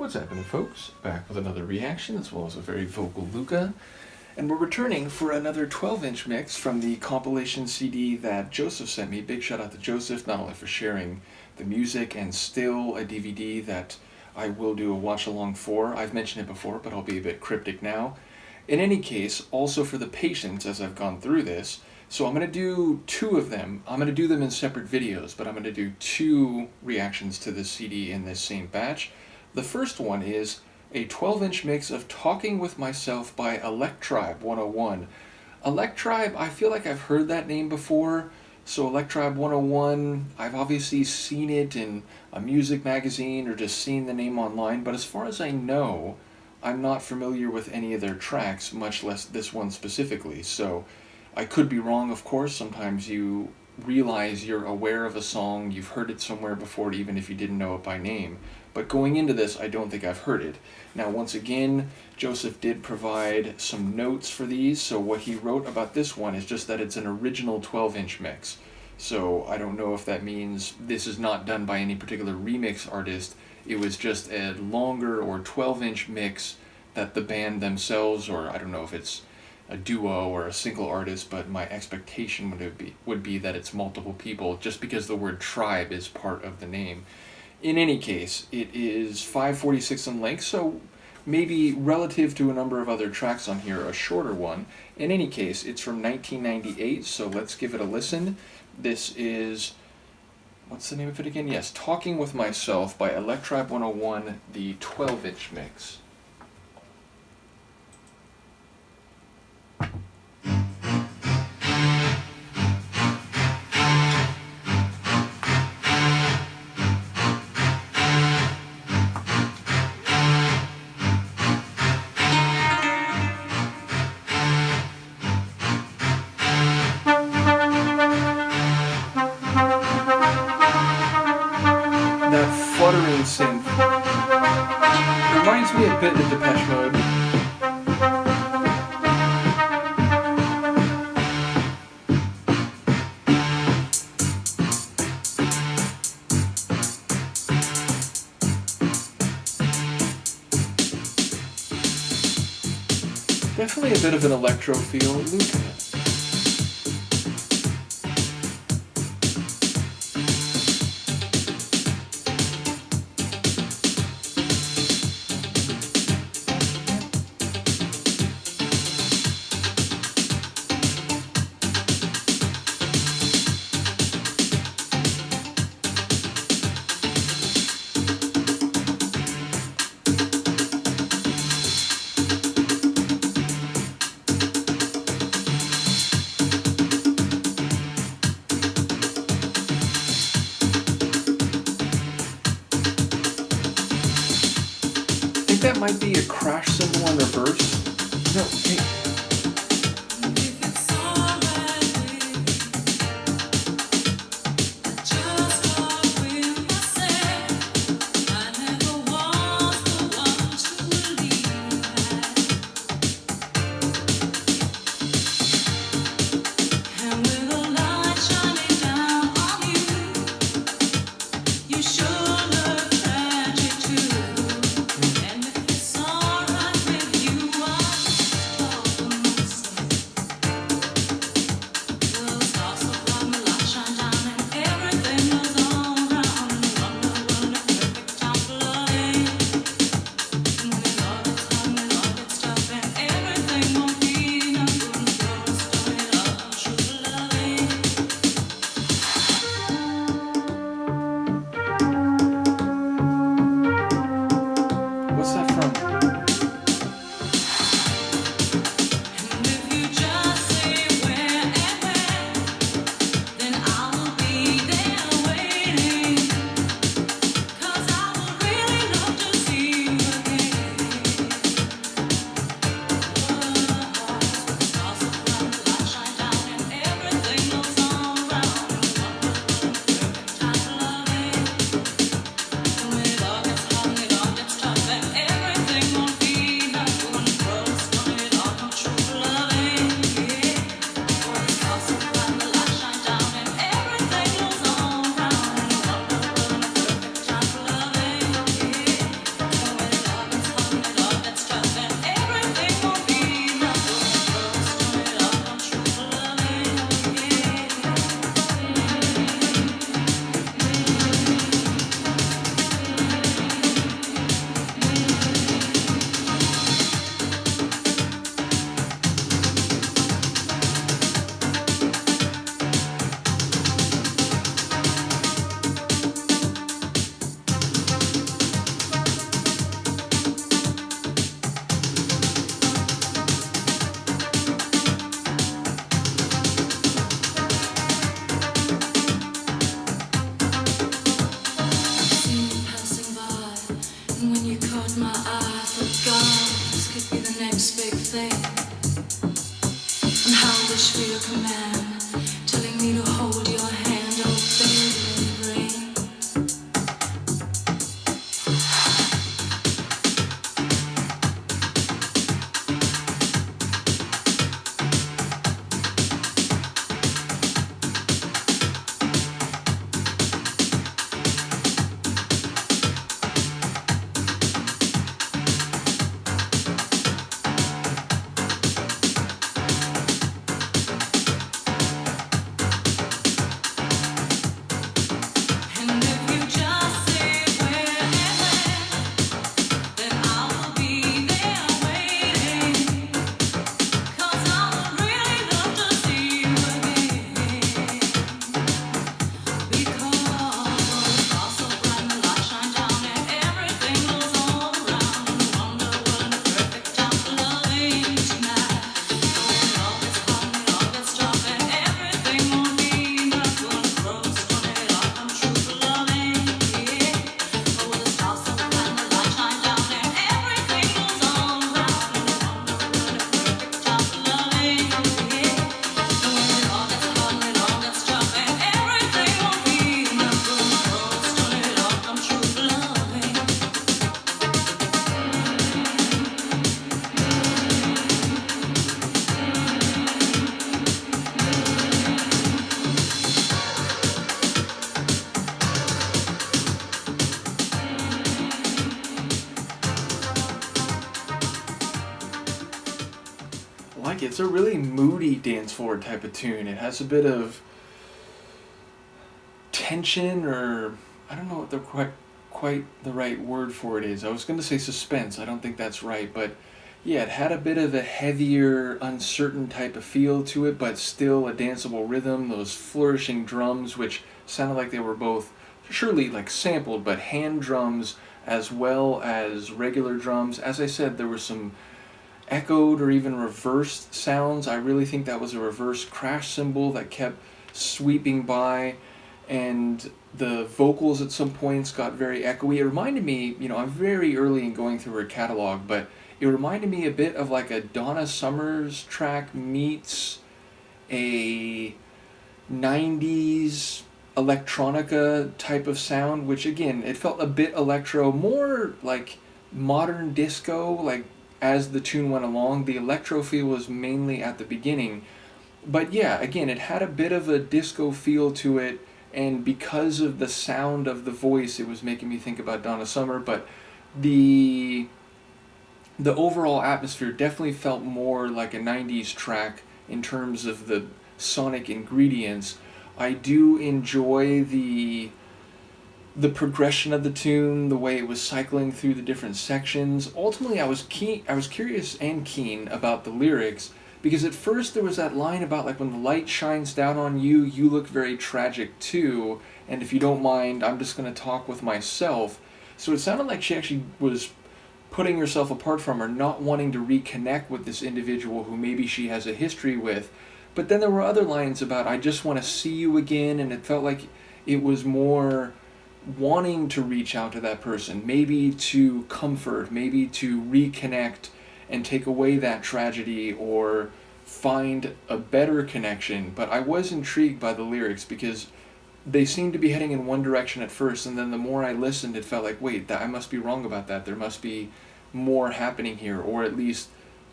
What's happening, folks? Back with another reaction, as well as a very vocal Luca. And we're returning for another 12-inch mix from the compilation CD that Joseph sent me. Big shout out to Joseph, not only for sharing the music and still a DVD that I will do a watch-along for. I've mentioned it before, but I'll be a bit cryptic now. In any case, also for the patience as I've gone through this. So I'm going to do two of them. I'm going to do them in separate videos, but I'm going to do two reactions to this CD in this same batch. The first one is a 12-inch mix of Talking With Myself by Electribe 101. Electribe, I feel like I've heard that name before. So Electribe 101, I've obviously seen it in a music magazine or just seen the name online, but as far as I know, I'm not familiar with any of their tracks, much less this one specifically. So I could be wrong, of course. Sometimes you realize you're aware of a song, you've heard it somewhere before, even if you didn't know it by name. But going into this, I don't think I've heard it. Now, once again, Joseph did provide some notes for these, so what he wrote about this one is just that it's an original 12-inch mix. So I don't know if that means this is not done by any particular remix artist. It was just a longer or 12-inch mix that the band themselves, or I don't know if it's a duo or a single artist, but my expectation would be that it's multiple people, just because the word tribe is part of the name. In any case, it is 5:46 in length, so maybe relative to a number of other tracks on here, a shorter one. In any case, it's from 1998, so let's give it a listen. This is, what's the name of it again? Yes, Talking With Myself by Electribe 101, the 12-inch mix. That fluttering synth reminds me a bit of Depeche Mode. Definitely a bit of an electro feel. Luca. That might be a crash cymbal in reverse. No, hey. when you caught my eye, I thought, God, this could be the next big thing. And how I wish for your command, telling me to hold your hand, oh baby, ring. Like it. It's a really moody dance floor type of tune. It has a bit of tension, or I don't know what the quite the right word for it is. I was going to say suspense. I don't think that's right, but yeah, it had a bit of a heavier, uncertain type of feel to it, but still a danceable rhythm. Those flourishing drums, which sounded like they were both surely like sampled, but hand drums as well as regular drums. As I said, there were some echoed or even reversed sounds. I really think that was a reverse crash cymbal that kept sweeping by, and the vocals at some points got very echoey. It reminded me, I'm very early in going through her catalog, but it reminded me a bit of like a Donna Summers track meets a 90s electronica type of sound, which again, it felt a bit electro, more like modern disco, like as the tune went along. The electro feel was mainly at the beginning, but yeah, again, it had a bit of a disco feel to it, and because of the sound of the voice, it was making me think about Donna Summer, but the overall atmosphere definitely felt more like a 90s track in terms of the sonic ingredients. I do enjoy the progression of the tune, the way it was cycling through the different sections. Ultimately, I was curious and keen about the lyrics, because at first there was that line about like, when the light shines down on you, you look very tragic too, and if you don't mind, I'm just going to talk with myself. So it sounded like she actually was putting herself apart from her, not wanting to reconnect with this individual who maybe she has a history with. But then there were other lines about, I just want to see you again, and it felt like it was more wanting to reach out to that person, maybe to comfort, maybe to reconnect and take away that tragedy or find a better connection. But I was intrigued by the lyrics because they seemed to be heading in one direction at first, and then the more I listened, it felt like, wait, I must be wrong about that. There must be more happening here, or at least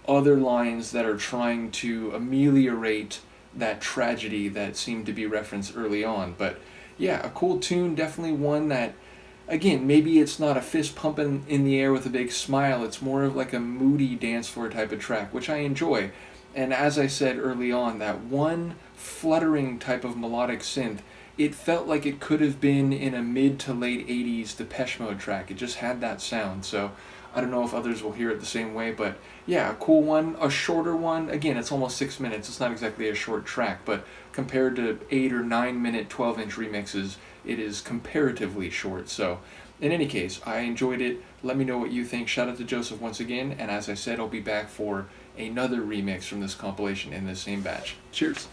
other lines that are trying to ameliorate that tragedy that seemed to be referenced early on. But yeah, a cool tune, definitely one that, again, maybe it's not a fist pumping in the air with a big smile, it's more of like a moody dance floor type of track, which I enjoy. And as I said early on, that one fluttering type of melodic synth, it felt like it could have been in a mid to late 80s Depeche Mode track. It just had that sound. So I don't know if others will hear it the same way, but yeah, a cool one, a shorter one. Again, it's almost 6 minutes. It's not exactly a short track, but compared to 8 or 9 minute 12-inch remixes, it is comparatively short. So in any case, I enjoyed it. Let me know what you think. Shout out to Joseph once again, and as I said, I'll be back for another remix from this compilation in this same batch. Cheers.